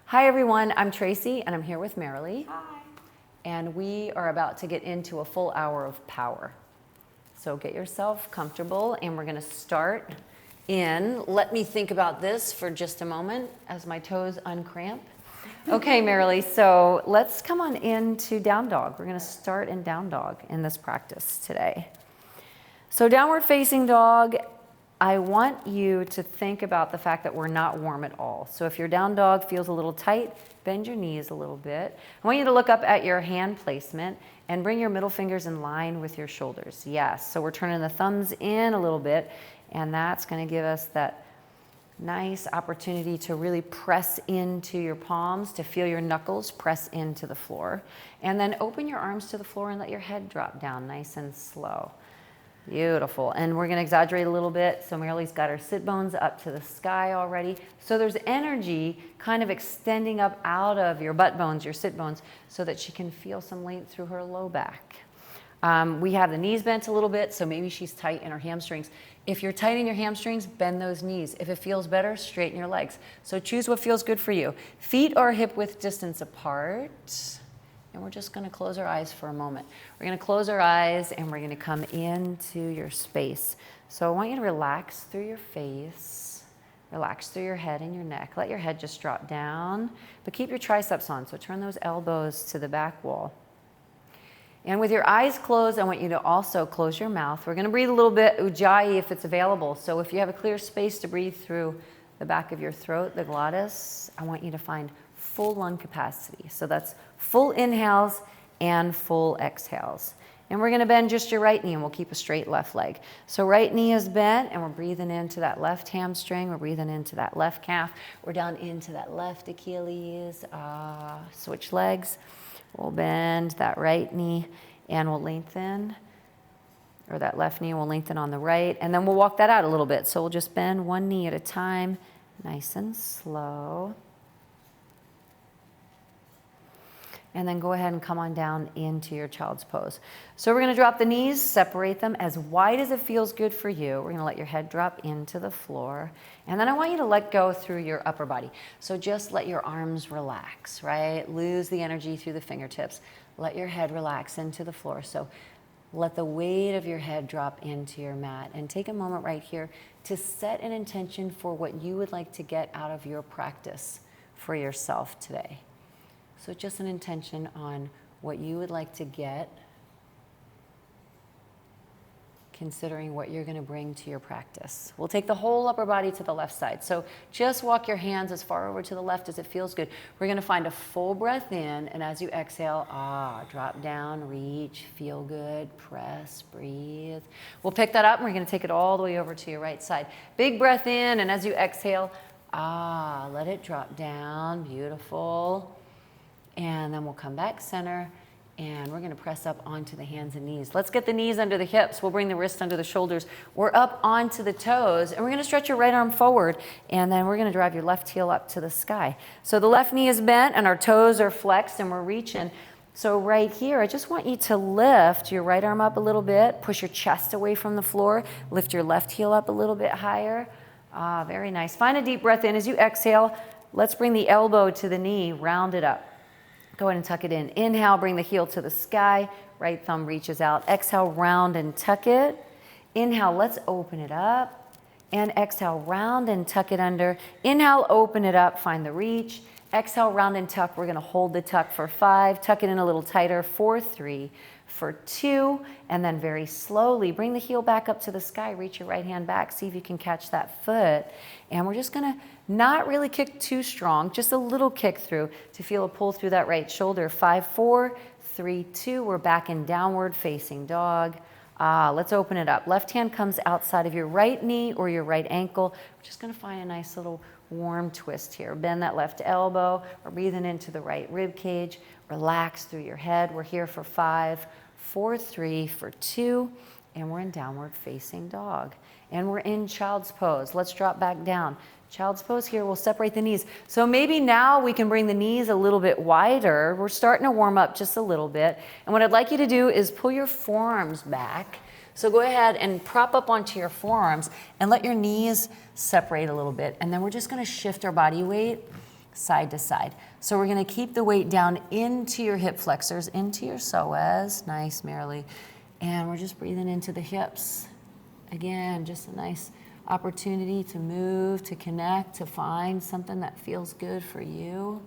Hi everyone, I'm Tracy and I'm here with Marilee. Hi. And we are about to get into a full hour of power. So get yourself comfortable and we're gonna start in, let me think about this for just a moment as my toes uncramp. Okay, Marilee, so let's come on into down dog. We're gonna start in down dog in this practice today. So downward facing dog, I want you to think about the fact that we're not warm at all. So if your down dog feels a little tight, bend your knees a little bit. I want you to look up at your hand placement and bring your middle fingers in line with your shoulders. Yes, so we're turning the thumbs in a little bit, and that's going to give us that nice opportunity to really press into your palms, to feel your knuckles press into the floor. And then open your arms to the floor and let your head drop down nice and slow. Beautiful. And we're going to exaggerate a little bit. So Marilee's got her sit bones up to the sky already. So there's energy kind of extending up out of your butt bones, your sit bones, so that she can feel some length through her low back. We have the knees bent a little bit, so maybe she's tight in her hamstrings. If you're tight in your hamstrings, bend those knees. If it feels better, straighten your legs. So choose what feels good for you. Feet are hip width distance apart. And we're just going to close our eyes for a moment. We're going to close our eyes and we're going to come into your space. So I want you to relax through your face, relax through your head and your neck. Let your head just drop down, but keep your triceps on. So turn those elbows to the back wall. And with your eyes closed, I want you to also close your mouth. We're going to breathe a little bit Ujjayi if it's available. So if you have a clear space to breathe through the back of your throat, the glottis, I want you to find full lung capacity. So that's full inhales and full exhales. And we're going to bend just your right knee and we'll keep a straight left leg. So right knee is bent and we're breathing into that left hamstring. We're breathing into that left calf. We're down into that left Achilles. Switch legs. We'll bend that right knee and we'll lengthen. Or that left knee will lengthen on the right. And then we'll walk that out a little bit. So we'll just bend one knee at a time. Nice and slow. And then go ahead and come on down into your child's pose. So we're going to drop the knees, separate them as wide as it feels good for you. We're going to let your head drop into the floor. And then I want you to let go through your upper body. So just let your arms relax, right? Lose the energy through the fingertips. Let your head relax into the floor. So let the weight of your head drop into your mat. And take a moment right here to set an intention for what you would like to get out of your practice for yourself today. So just an intention on what you would like to get, considering what you're going to bring to your practice. We'll take the whole upper body to the left side. So just walk your hands as far over to the left as it feels good. We're going to find a full breath in, and as you exhale, drop down, reach, feel good, press, breathe. We'll pick that up, and we're going to take it all the way over to your right side. Big breath in, and as you exhale, let it drop down. Beautiful. And then we'll come back center and we're going to press up onto the hands and knees. Let's get the knees under the hips. We'll bring the wrists under the shoulders. We're up onto the toes and we're going to stretch your right arm forward and then we're going to drive your left heel up to the sky. So the left knee is bent and our toes are flexed and we're reaching. So right here, I just want you to lift your right arm up a little bit, push your chest away from the floor, lift your left heel up a little bit higher. Very nice. Find a deep breath in as you exhale. Let's bring the elbow to the knee, round it up. Go ahead and tuck it in. Inhale, bring the heel to the sky. Right thumb reaches out. Exhale, round and tuck it. Inhale, let's open it up. And exhale, round and tuck it under. Inhale, open it up, find the reach. Exhale, round and tuck. We're going to hold the tuck for 5. Tuck it in a little tighter for 3, for 2. And then very slowly bring the heel back up to the sky. Reach your right hand back. See if you can catch that foot. And we're just going to not really kick too strong, just a little kick through to feel a pull through that right shoulder. 5, 4, 3, 2. We're back in downward facing dog. Let's open it up. Left hand comes outside of your right knee or your right ankle. We're just going to find a nice little warm twist here. Bend that left elbow. We're breathing into the right rib cage. Relax through your head. We're here for 5, 4, 3, for 2. And we're in downward facing dog. And we're in child's pose. Let's drop back down. Child's pose here, we'll separate the knees. So maybe now we can bring the knees a little bit wider. We're starting to warm up just a little bit. And what I'd like you to do is pull your forearms back. So go ahead and prop up onto your forearms and let your knees separate a little bit. And then we're just gonna shift our body weight side to side. So we're gonna keep the weight down into your hip flexors, into your psoas, nice, merrily. And we're just breathing into the hips. Again, just a nice opportunity to move, to connect, to find something that feels good for you.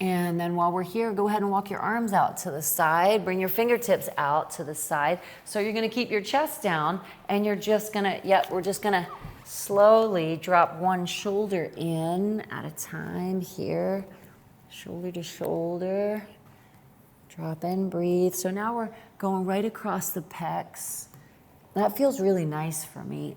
And then while we're here, go ahead and walk your arms out to the side. Bring your fingertips out to the side. So you're gonna keep your chest down and you're just gonna, we're just gonna slowly drop one shoulder in at a time here. Shoulder to shoulder. Drop in, breathe. So now we're going right across the pecs. That feels really nice for me.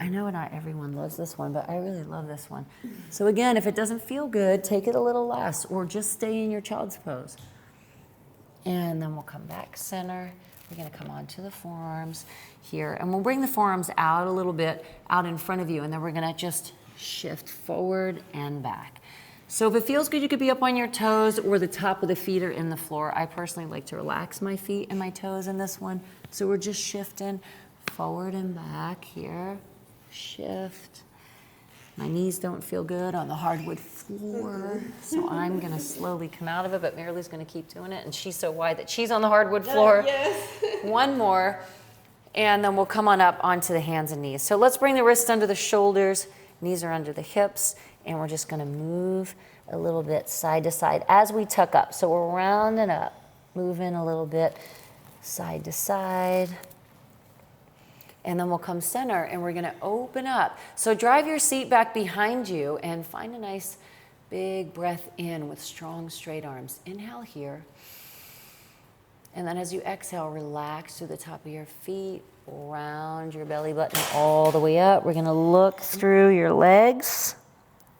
I know not everyone loves this one, but I really love this one. So again, if it doesn't feel good, take it a little less or just stay in your child's pose. And then we'll come back center. We're gonna come onto the forearms here and we'll bring the forearms out a little bit, out in front of you, and then we're gonna just shift forward and back. So if it feels good, you could be up on your toes or the top of the feet are in the floor. I personally like to relax my feet and my toes in this one. So we're just shifting forward and back here. Shift. My knees don't feel good on the hardwood floor, so I'm gonna slowly come out of it, but Marilee's gonna keep doing it, and she's so wide that she's on the hardwood floor. Yes. One more, and then we'll come on up onto the hands and knees. So let's bring the wrists under the shoulders, knees are under the hips, and we're just gonna move a little bit side to side as we tuck up. So we're rounding up, moving a little bit side to side. And then we'll come center and we're gonna open up. So drive your seat back behind you and find a nice big breath in with strong straight arms. Inhale here. And then as you exhale, relax through the top of your feet, round your belly button all the way up. We're gonna look through your legs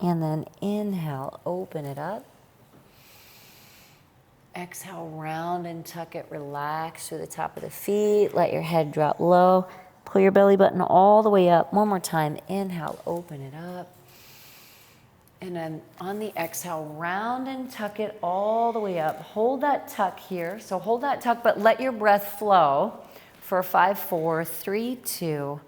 and then inhale, open it up. Exhale, round and tuck it, relax through the top of the feet, let your head drop low. Pull your belly button all the way up. One more time. Inhale, open it up. And then on the exhale, round and tuck it all the way up. Hold that tuck here. So hold that tuck, but let your breath flow for 5, 4, 3, 2.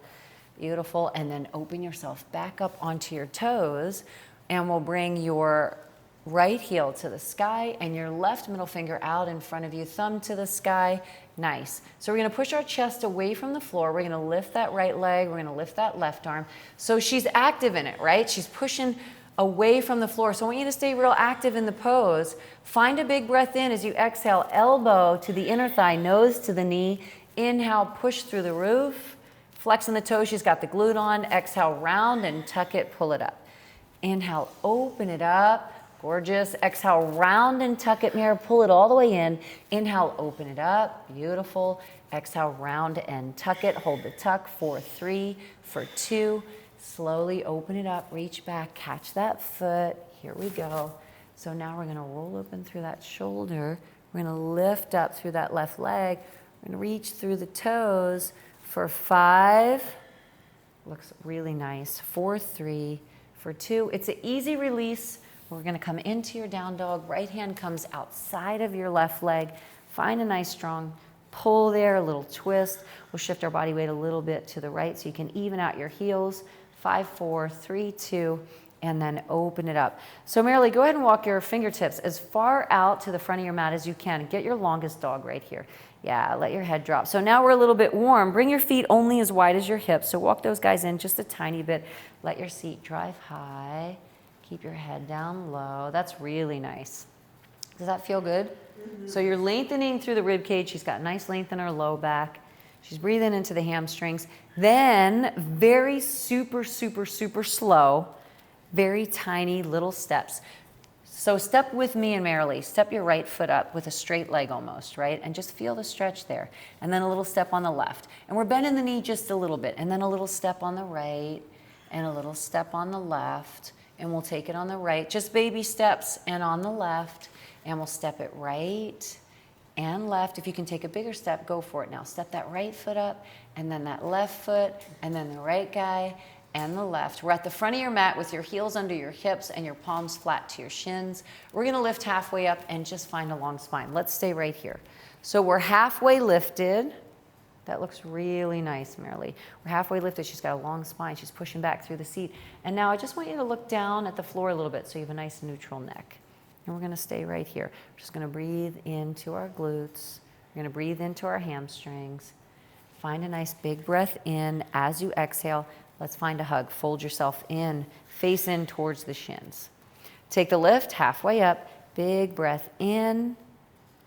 Beautiful. And then open yourself back up onto your toes. And we'll bring your right heel to the sky and your left middle finger out in front of you, thumb to the sky. Nice. So we're gonna push our chest away from the floor. We're gonna lift that right leg. We're gonna lift that left arm. So she's active in it, right? She's pushing away from the floor. So I want you to stay real active in the pose. Find a big breath in as you exhale, elbow to the inner thigh, nose to the knee. Inhale, push through the roof. Flexing the toes, she's got the glute on. Exhale, round and tuck it, pull it up. Inhale, open it up. Gorgeous. Exhale, round and tuck it, mirror, pull it all the way in. Inhale, open it up. Beautiful. Exhale, round and tuck it. Hold the tuck for 3, for 2. Slowly open it up, reach back, catch that foot. Here we go. So now we're gonna roll open through that shoulder. We're gonna lift up through that left leg. We're gonna reach through the toes for 5. Looks really nice. 4, 3, for 2. It's an easy release. We're gonna come into your down dog. Right hand comes outside of your left leg. Find a nice strong pull there, a little twist. We'll shift our body weight a little bit to the right so you can even out your heels. 5, 4, 3, 2, and then open it up. So Marilee, go ahead and walk your fingertips as far out to the front of your mat as you can. Get your longest dog right here. Yeah, let your head drop. So now we're a little bit warm. Bring your feet only as wide as your hips. So walk those guys in just a tiny bit. Let your seat drive high. Keep your head down low. That's really nice. Does that feel good? Mm-hmm. So you're lengthening through the rib cage. She's got nice length in her low back. She's breathing into the hamstrings. Then very super, super, super slow, very tiny little steps. So step with me and Marilee. Step your right foot up with a straight leg almost, right? And just feel the stretch there. And then a little step on the left. And we're bending the knee just a little bit. And then a little step on the right and a little step on the left. And we'll take it on the right, just baby steps, and on the left, and we'll step it right and left. If you can take a bigger step, go for it now. Step that right foot up, and then that left foot, and then the right guy, and the left. We're at the front of your mat with your heels under your hips and your palms flat to your shins. We're gonna lift halfway up and just find a long spine. Let's stay right here. So we're halfway lifted. That looks really nice, Marilee. We're halfway lifted. She's got a long spine. She's pushing back through the seat. And now I just want you to look down at the floor a little bit so you have a nice neutral neck. And we're going to stay right here. We're just going to breathe into our glutes. We're going to breathe into our hamstrings. Find a nice big breath in. As you exhale, let's find a hug. Fold yourself in, face in towards the shins. Take the lift halfway up. Big breath in.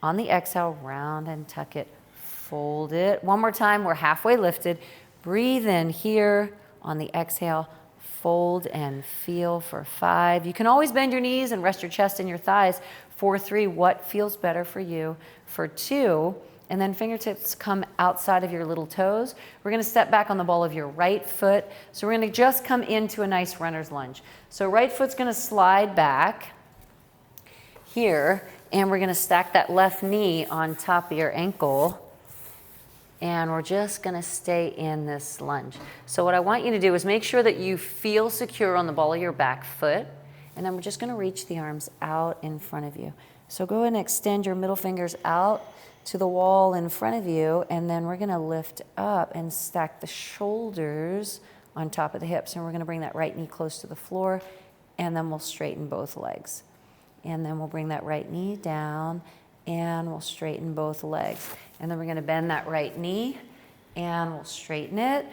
On the exhale, round and tuck it. Fold it. One more time. We're halfway lifted. Breathe in here. On the exhale, fold and feel for 5. You can always bend your knees and rest your chest and your thighs. For 3, what feels better for you? For 2, and then fingertips come outside of your little toes. We're going to step back on the ball of your right foot. So we're going to just come into a nice runner's lunge. So right foot's going to slide back here, and we're going to stack that left knee on top of your ankle. And we're just going to stay in this lunge. So what I want you to do is make sure that you feel secure on the ball of your back foot. And then we're just going to reach the arms out in front of you. So go ahead and extend your middle fingers out to the wall in front of you. And then we're going to lift up and stack the shoulders on top of the hips. And we're going to bring that right knee close to the floor. And then we'll straighten both legs. And then we'll bring that right knee down. And we'll straighten both legs. And then we're going to bend that right knee, and we'll straighten it.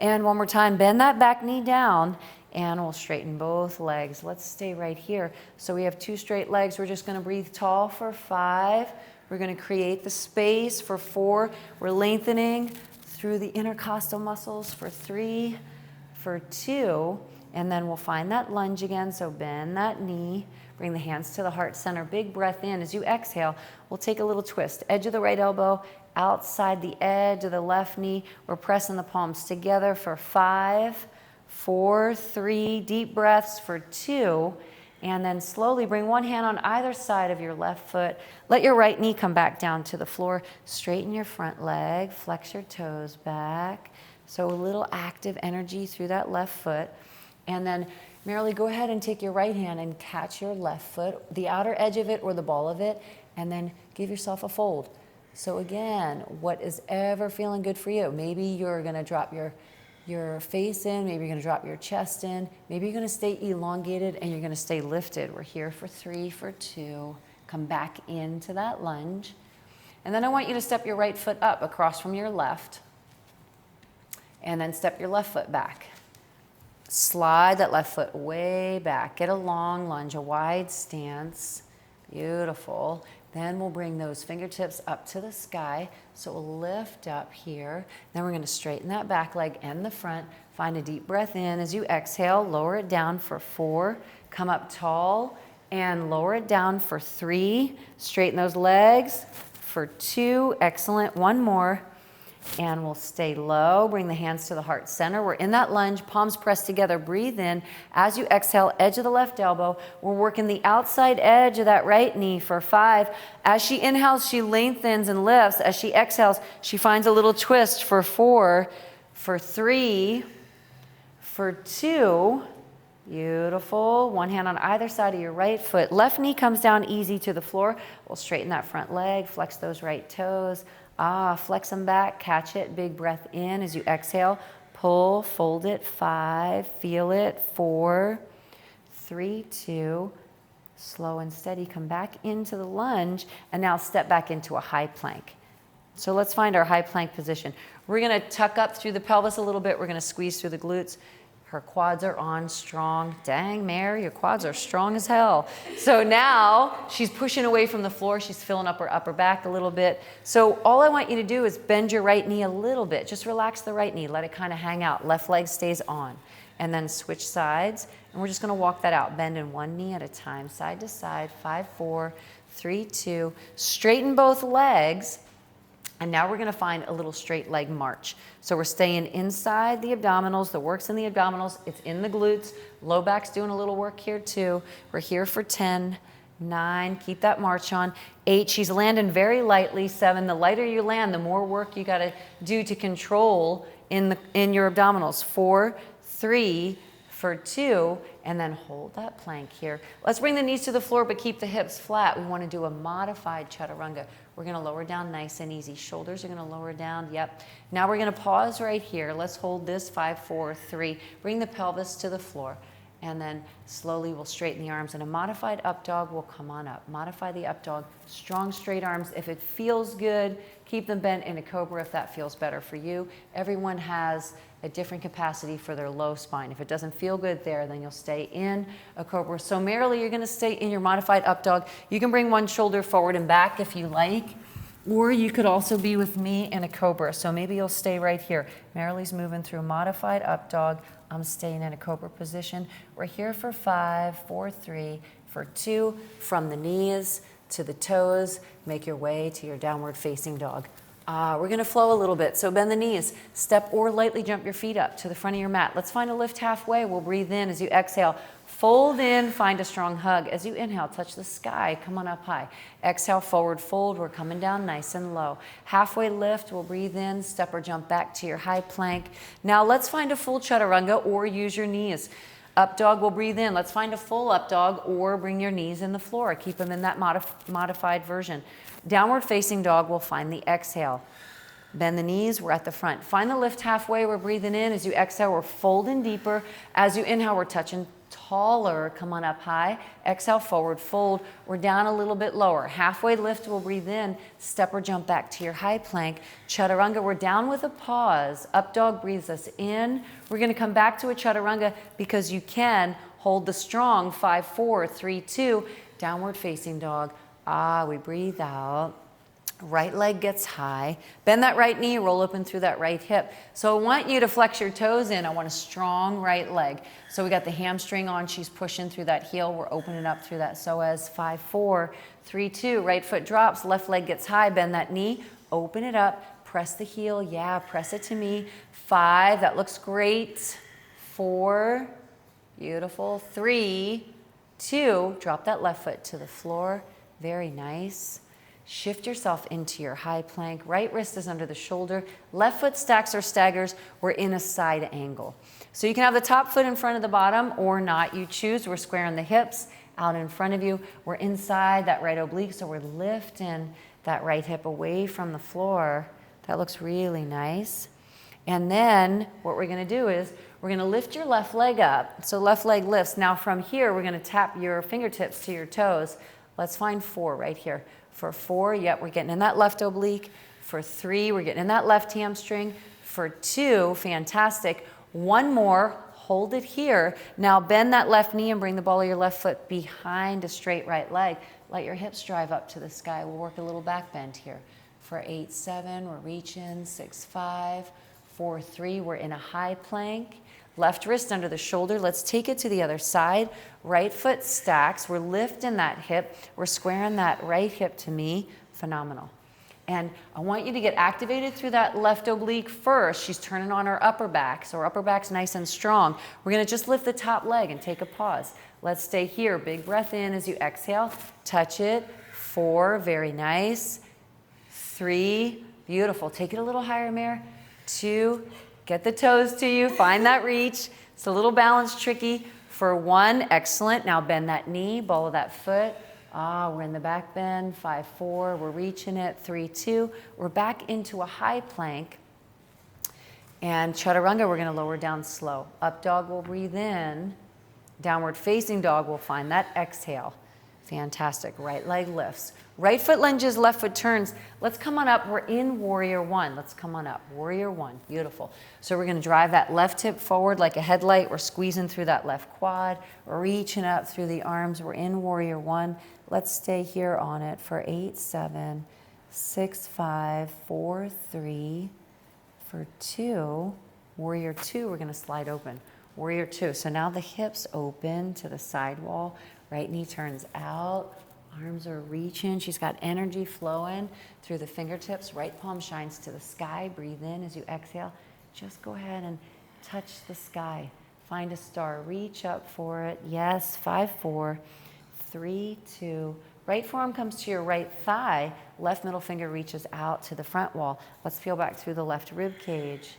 And one more time, bend that back knee down, and we'll straighten both legs. Let's stay right here. So we have 2 straight legs. We're just going to breathe tall for 5. We're going to create the space for 4. We're lengthening through the intercostal muscles for 3, for 2. And then we'll find that lunge again. So bend that knee. Bring the hands to the heart center. Big breath in. As you exhale, we'll take a little twist. Edge of the right elbow, outside the edge of the left knee. We're pressing the palms together for 5, 4, 3. Deep breaths for 2. And then slowly bring one hand on either side of your left foot. Let your right knee come back down to the floor. Straighten your front leg. Flex your toes back. So a little active energy through that left foot. And then Marilee, go ahead and take your right hand and catch your left foot, the outer edge of it or the ball of it, and then give yourself a fold. So again, what is ever feeling good for you? Maybe you're going to drop your face in, maybe you're going to drop your chest in, maybe you're going to stay elongated and you're going to stay lifted. We're here for 3, for 2. Come back into that lunge. And then I want you to step your right foot up across from your left, and then step your left foot back. Slide that left foot way back. Get a long lunge, a wide stance. Beautiful. Then we'll bring those fingertips up to the sky. So we'll lift up here. Then we're going to straighten that back leg and the front. Find a deep breath in. As you exhale, lower it down for 4. Come up tall and lower it down for 3. Straighten those legs for 2. Excellent. One more. And we'll stay low. Bring the hands to the heart center. We're in that lunge, palms pressed together. Breathe in. As you exhale, edge of the left elbow. We're working the outside edge of that right knee for 5. As she inhales, she lengthens and lifts. As she exhales, she finds a little twist for 4, for 3, for 2. Beautiful. One hand on either side of your right foot. Left knee comes down easy to the floor. We'll straighten that front leg, flex those right toes. Flex them back, catch it, big breath in as you exhale. Pull, fold it, 5, feel it, 4, 3, 2. Slow and steady, come back into the lunge, and now step back into a high plank. So let's find our high plank position. We're gonna tuck up through the pelvis a little bit. We're gonna squeeze through the glutes. Her quads are on strong. Dang, Mary, your quads are strong as hell. So now she's pushing away from the floor. She's filling up her upper back a little bit. So all I want you to do is bend your right knee a little bit. Just relax the right knee. Let it kind of hang out. Left leg stays on. And then switch sides. And we're just going to walk that out. Bend in one knee at a time, side to side. 5, 4, 3, 2. Straighten both legs. And now we're going to find a little straight leg march. So we're staying inside the abdominals. The work's in the abdominals. It's in the glutes. Low back's doing a little work here too. We're here for 10, 9. Keep that march on. 8. She's landing very lightly. 7. The lighter you land, the more work you got to do to control in your abdominals. 4, 3, for for 2, and then hold that plank here. Let's bring the knees to the floor, but keep the hips flat. We want to do a modified chaturanga. We're going to lower down nice and easy. Shoulders are going to lower down. Yep. Now we're going to pause right here. Let's hold this 5, 4, 3. Bring the pelvis to the floor. And then slowly we'll straighten the arms. And a modified up dog will come on up. Modify the up dog. Strong, straight arms. If it feels good, keep them bent in a cobra if that feels better for you. Everyone has a different capacity for their low spine. If it doesn't feel good there, then you'll stay in a cobra. So merrily, you're going to stay in your modified up dog. You can bring one shoulder forward and back if you like. Or you could also be with me in a cobra. So maybe you'll stay right here. Merrily's moving through modified up dog. I'm staying in a cobra position. We're here for 5, 4, 3, for 2. From the knees to the toes, make your way to your downward facing dog. We're going to flow a little bit. So bend the knees. Step or lightly jump your feet up to the front of your mat. Let's find a lift halfway. We'll breathe in as you exhale. Fold in, find a strong hug. As you inhale, touch the sky. Come on up high. Exhale, forward fold. We're coming down nice and low. Halfway lift, we'll breathe in, step or jump back to your high plank. Now let's find a full chaturanga or use your knees. Up dog, we'll breathe in. Let's find a full up dog or bring your knees in the floor. Keep them in that modified version. Downward facing dog, we'll find the exhale. Bend the knees, we're at the front. Find the lift halfway, we're breathing in. As you exhale, we're folding deeper. As you inhale, we're touching taller. Come on up high. Exhale, forward fold. We're down a little bit lower. Halfway lift, we'll breathe in. Step or jump back to your high plank. Chaturanga, we're down with a pause. Up dog breathes us in. We're going to come back to a chaturanga because you can hold the strong 5, 4, 3, 2. Downward facing dog. We breathe out. Right leg gets high. Bend that right knee, roll open through that right hip. So I want you to flex your toes in. I want a strong right leg. So we got the hamstring on. She's pushing through that heel. We're opening up through that psoas. 5, 4, 3, 2. Right foot drops. Left leg gets high. Bend that knee. Open it up. Press the heel. Yeah, press it to me. 5. That looks great. 4. Beautiful. 3, 2. Drop that left foot to the floor. Very nice. Shift yourself into your high plank. Right wrist is under the shoulder. Left foot stacks or staggers. We're in a side angle. So you can have the top foot in front of the bottom or not. You choose. We're squaring the hips out in front of you. We're inside that right oblique, so we're lifting that right hip away from the floor. That looks really nice. And then what we're going to do is we're going to lift your left leg up. So left leg lifts. Now from here, we're going to tap your fingertips to your toes. Let's find 4 right here. For 4, yep, we're getting in that left oblique. For 3, we're getting in that left hamstring. For 2, fantastic. 1 more, hold it here. Now bend that left knee and bring the ball of your left foot behind a straight right leg. Let your hips drive up to the sky. We'll work a little back bend here. For 8, 7, we're reaching. 6, 5, 4, 3, we're in a high plank. Left wrist under the shoulder. Let's take it to the other side. Right foot stacks. We're lifting that hip. We're squaring that right hip to me. Phenomenal. And I want you to get activated through that left oblique first. She's turning on her upper back. So her upper back's nice and strong. We're going to just lift the top leg and take a pause. Let's stay here. Big breath in as you exhale. Touch it. 4, very nice. 3, beautiful. Take it a little higher, Mare. 2, get the toes to you, find that reach. It's a little balance tricky. For 1, excellent. Now bend that knee, ball of that foot. We're in the back bend. 5, 4, we're reaching it. 3, 2, we're back into a high plank. And chaturanga, we're gonna lower down slow. Up dog, we'll breathe in. Downward facing dog, we'll find that exhale. Fantastic, right leg lifts. Right foot lunges, left foot turns. Let's come on up, we're in warrior 1. Let's come on up, warrior 1, beautiful. So we're gonna drive that left hip forward like a headlight. We're squeezing through that left quad. We're reaching up through the arms. We're in warrior 1. Let's stay here on it for 8, 7, 6, 5, 4, 3, for 2. Warrior 2, we're gonna slide open. Warrior 2, so now the hips open to the side wall. Right knee turns out, arms are reaching. She's got energy flowing through the fingertips. Right palm shines to the sky. Breathe in as you exhale. Just go ahead and touch the sky. Find a star. Reach up for it. Yes, 5, 4, 3, 2. Right forearm comes to your right thigh. Left middle finger reaches out to the front wall. Let's peel back through the left rib cage.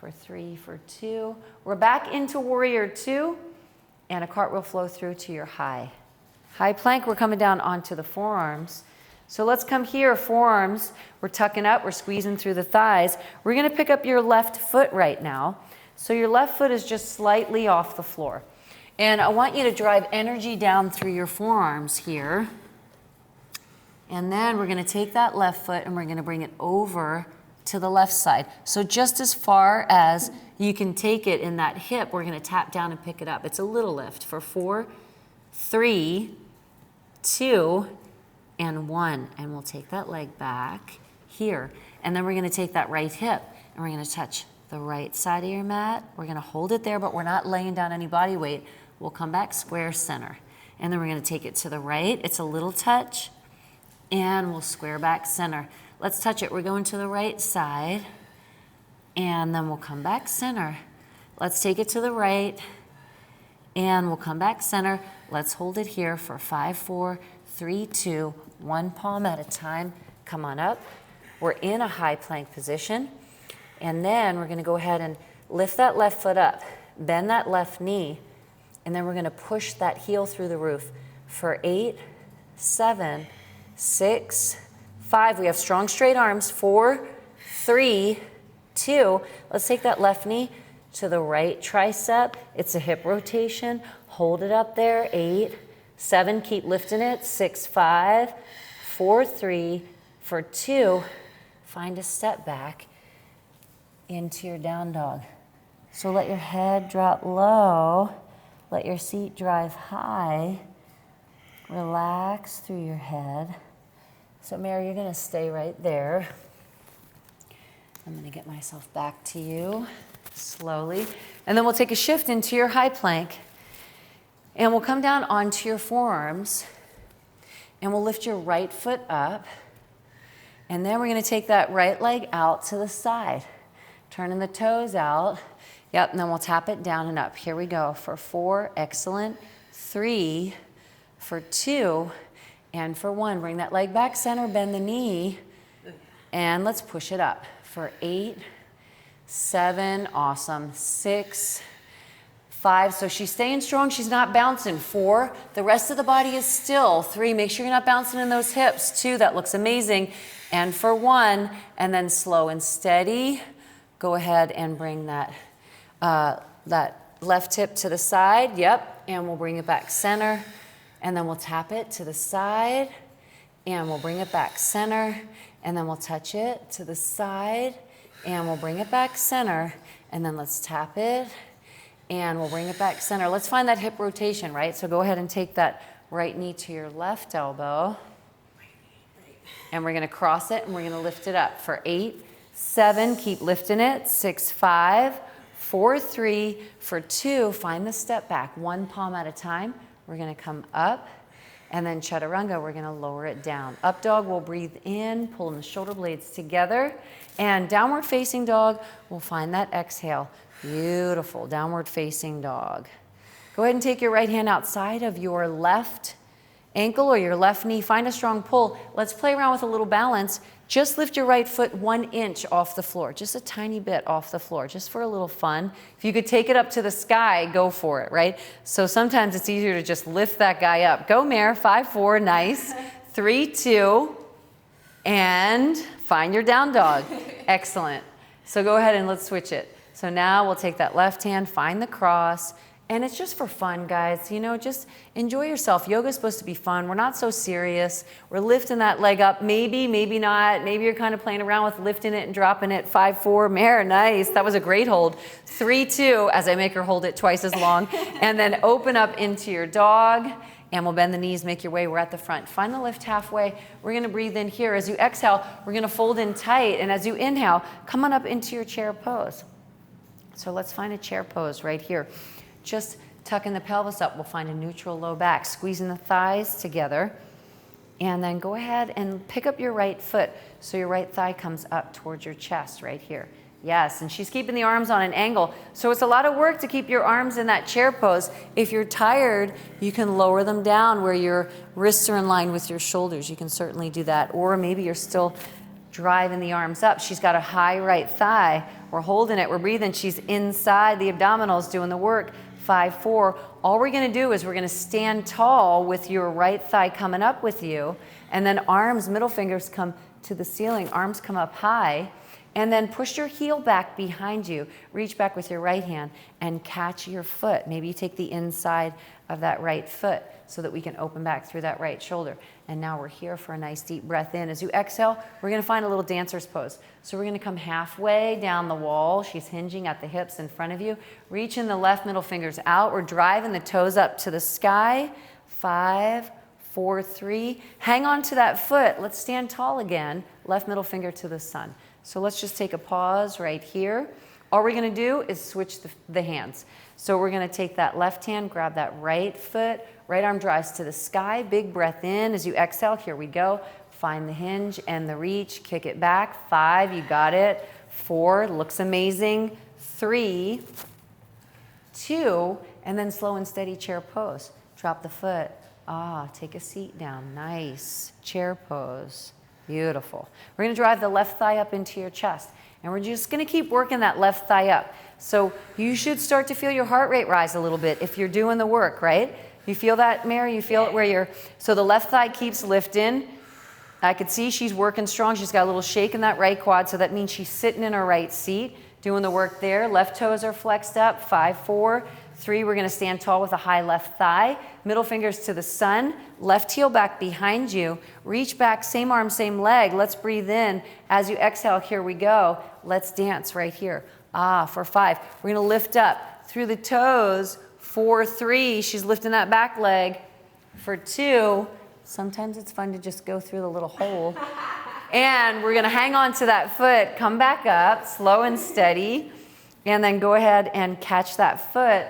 for 3, for 2. We're back into warrior 2, and a cartwheel flow through to your high. High plank, we're coming down onto the forearms. So let's come here, forearms. We're tucking up, we're squeezing through the thighs. We're gonna pick up your left foot right now. So your left foot is just slightly off the floor. And I want you to drive energy down through your forearms here. And then we're gonna take that left foot and we're gonna bring it over to the left side. So just as far as you can take it in that hip, we're gonna tap down and pick it up. It's a little lift for 4, 3, 2, and 1. And we'll take that leg back here. And then we're gonna take that right hip and we're gonna touch the right side of your mat. We're gonna hold it there, but we're not laying down any body weight. We'll come back square center. And then we're gonna take it to the right. It's a little touch. And we'll square back center. Let's touch it. We're going to the right side. And then we'll come back center. Let's take it to the right. And we'll come back center. Let's hold it here for 5, 4, 3, 2, 1 palm at a time. Come on up. We're in a high plank position. And then we're gonna go ahead and lift that left foot up. Bend that left knee. And then we're gonna push that heel through the roof for 8, 7, 6, 5. We have strong straight arms. 4, 3, 2. Let's take that left knee to the right tricep. It's a hip rotation. Hold it up there. 8, 7. Keep lifting it. 6, 5, 4, 3, for 2. Find a step back into your down dog. So let your head drop low. Let your seat drive high. Relax through your head. So Mary, you're gonna stay right there. I'm gonna get myself back to you slowly. And then we'll take a shift into your high plank. And we'll come down onto your forearms. And we'll lift your right foot up. And then we're gonna take that right leg out to the side. Turning the toes out. Yep, and then we'll tap it down and up. Here we go for 4, excellent. 3, for 2, and for 1. Bring that leg back center, bend the knee, and let's push it up for 8, 7, awesome. 6, 5, so she's staying strong, she's not bouncing. 4, the rest of the body is still. 3, make sure you're not bouncing in those hips. 2, that looks amazing. And for 1, and then slow and steady, go ahead and bring that left hip to the side, yep, and we'll bring it back center, and then we'll tap it to the side, and we'll bring it back center, and then we'll touch it to the side, and we'll bring it back center, and then let's tap it, and we'll bring it back center. Let's find that hip rotation, right? So go ahead and take that right knee to your left elbow, and we're gonna cross it, and we're gonna lift it up for 8, 7, keep lifting it, 6, 5, 4, 3, for 2, find the step back, 1 palm at a time. We're gonna come up, and then chaturanga, we're gonna lower it down. Up dog, we'll breathe in, pulling the shoulder blades together, and downward facing dog, we'll find that exhale. Beautiful, downward facing dog. Go ahead and take your right hand outside of your left ankle or your left knee, find a strong pull. Let's play around with a little balance. Just lift your right foot 1 inch off the floor, just a tiny bit off the floor, just for a little fun. If you could take it up to the sky, go for it, right? So sometimes it's easier to just lift that guy up. Go, Mare, 5, 4, nice. 3, 2, and find your down dog. Excellent. So go ahead and let's switch it. So now we'll take that left hand, find the cross, and it's just for fun, guys. You know, just enjoy yourself. Yoga's supposed to be fun. We're not so serious. We're lifting that leg up. Maybe, maybe not. Maybe you're kind of playing around with lifting it and dropping it. 5, 4, Mare, nice. That was a great hold. 3, 2, as I make her hold it twice as long. And then open up into your dog. And we'll bend the knees, make your way. We're at the front. Find the lift halfway. We're gonna breathe in here. As you exhale, we're gonna fold in tight. And as you inhale, come on up into your chair pose. So let's find a chair pose right here. Just tucking the pelvis up, we'll find a neutral low back, squeezing the thighs together. And then go ahead and pick up your right foot so your right thigh comes up towards your chest right here. Yes, and she's keeping the arms on an angle. So it's a lot of work to keep your arms in that chair pose. If you're tired, you can lower them down where your wrists are in line with your shoulders. You can certainly do that. Or maybe you're still driving the arms up. She's got a high right thigh. We're holding it, we're breathing. She's inside the abdominals doing the work. 5, 4. All we're gonna do is we're gonna stand tall with your right thigh coming up with you, and then arms, middle fingers come to the ceiling, arms come up high, and then push your heel back behind you. Reach back with your right hand and catch your foot. Maybe you take the inside of that right foot so that we can open back through that right shoulder. And now we're here for a nice deep breath in. As you exhale, we're gonna find a little dancer's pose. So we're gonna come halfway down the wall. She's hinging at the hips in front of you. Reaching the left middle fingers out. We're driving the toes up to the sky. 5, 4, 3. Hang on to that foot. Let's stand tall again. Left middle finger to the sun. So let's just take a pause right here. All we're gonna do is switch the hands. So we're gonna take that left hand, grab that right foot, right arm drives to the sky, big breath in. As you exhale, here we go. Find the hinge and the reach, kick it back. 5, you got it. 4, looks amazing. 3, 2, and then slow and steady chair pose. Drop the foot. Take a seat down. Nice. Chair pose. Beautiful. We're gonna drive the left thigh up into your chest. And we're just gonna keep working that left thigh up. So you should start to feel your heart rate rise a little bit if you're doing the work, right? You feel that, Mary? You feel it where you're, so the left thigh keeps lifting. I could see she's working strong. She's got a little shake in that right quad, so that means she's sitting in her right seat, doing the work there. Left toes are flexed up. 5, 4, 3, we're gonna stand tall with a high left thigh. Middle fingers to the sun. Left heel back behind you. Reach back, same arm, same leg. Let's breathe in. As you exhale, here we go. Let's dance right here. For 5, we're gonna lift up through the toes. 4, 3, she's lifting that back leg. For 2, sometimes it's fun to just go through the little hole. And we're gonna hang on to that foot, come back up, slow and steady, and then go ahead and catch that foot.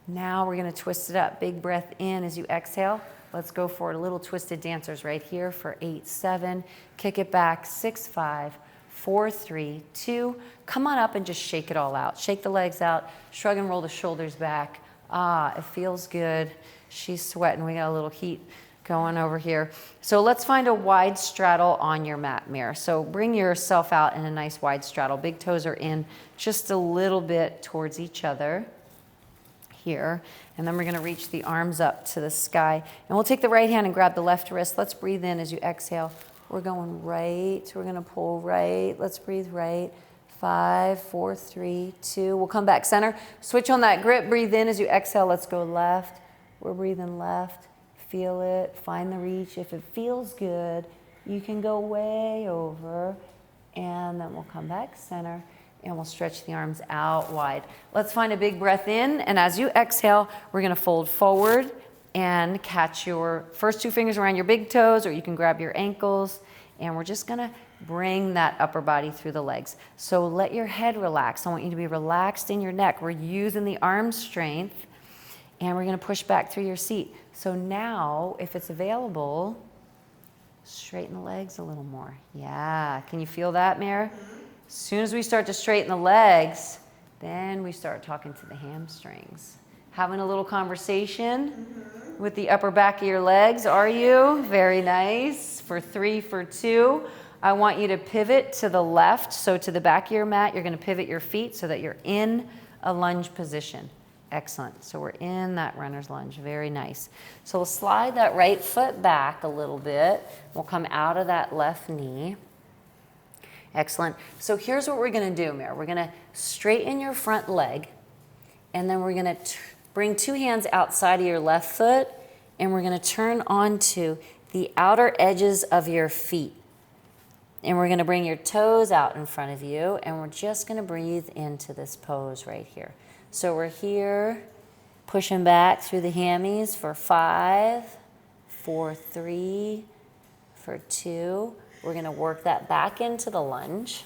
Now we're gonna twist it up. Big breath in as you exhale. Let's go for it. A little twisted dancers right here for 8, 7. Kick it back, 6, 5, 4, 3, 2. Come on up and just shake it all out. Shake the legs out, shrug and roll the shoulders back. It feels good. She's sweating. We got a little heat going over here. So let's find a wide straddle on your mat, Mirror. So bring yourself out in a nice wide straddle. Big toes are in just a little bit towards each other here. And then we're gonna reach the arms up to the sky. And we'll take the right hand and grab the left wrist. Let's breathe in as you exhale. We're going right. We're gonna pull right. Let's breathe right. 5, 4, 3, 2. We'll come back center. Switch on that grip. Breathe in as you exhale. Let's go left. We're breathing left. Feel it. Find the reach. If it feels good, you can go way over. And then we'll come back center. And we'll stretch the arms out wide. Let's find a big breath in. And as you exhale, we're going to fold forward and catch your first 2 fingers around your big toes, or you can grab your ankles. And we're just going to bring that upper body through the legs. So let your head relax. I want you to be relaxed in your neck. We're using the arm strength, and we're going to push back through your seat. So now, if it's available, straighten the legs a little more. Yeah. Can you feel that, Mare? As soon as we start to straighten the legs, then we start talking to the hamstrings. Having a little conversation with the upper back of your legs, are you? Very nice. For 3, for 2. I want you to pivot to the left. So to the back of your mat, you're going to pivot your feet so that you're in a lunge position. Excellent. So we're in that runner's lunge. Very nice. So we'll slide that right foot back a little bit. We'll come out of that left knee. Excellent. So here's what we're going to do, Mare. We're going to straighten your front leg, and then we're going to bring 2 hands outside of your left foot, and we're going to turn onto the outer edges of your feet. And we're going to bring your toes out in front of you, and we're just going to breathe into this pose right here. So we're here, pushing back through the hammies for 5, for 3, for 2. We're going to work that back into the lunge.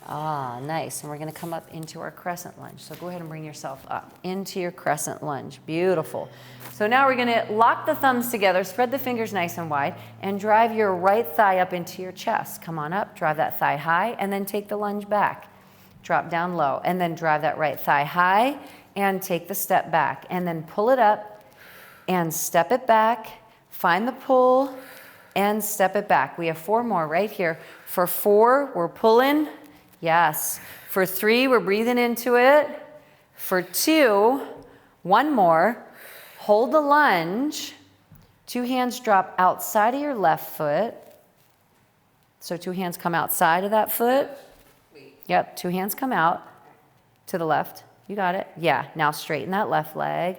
Nice. And we're going to come up into our crescent lunge. So go ahead and bring yourself up into your crescent lunge. Beautiful. So now we're going to lock the thumbs together, spread the fingers nice and wide, and drive your right thigh up into your chest. Come on up, drive that thigh high, and then take the lunge back. Drop down low, and then drive that right thigh high, and take the step back. And then pull it up, and step it back. Find the pull, and step it back. We have 4 more right here. For 4, we're pulling, Yes. For 3, we're breathing into it. For 2, one more. Hold the lunge. 2 hands drop outside of your left foot. So 2 hands come outside of that foot. Yep, 2 hands come out to the left. You got it. Yeah, now straighten that left leg.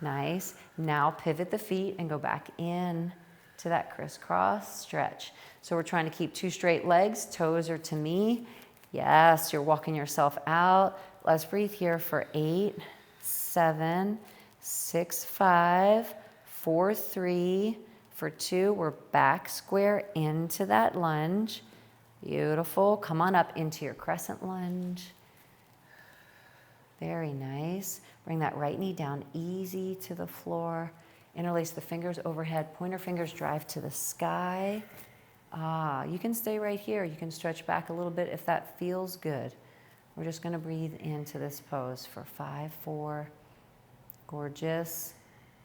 Nice. Now pivot the feet and go back in to that crisscross stretch. So we're trying to keep 2 straight legs. Toes are to me. Yes, you're walking yourself out. Let's breathe here for 8, 7, 6, 5, 4, 3. For 2, we're back square into that lunge. Beautiful. Come on up into your crescent lunge. Very nice. Bring that right knee down easy to the floor. Interlace the fingers overhead. Pointer fingers drive to the sky. You can stay right here. You can stretch back a little bit if that feels good. We're just going to breathe into this pose for 5, 4. Gorgeous.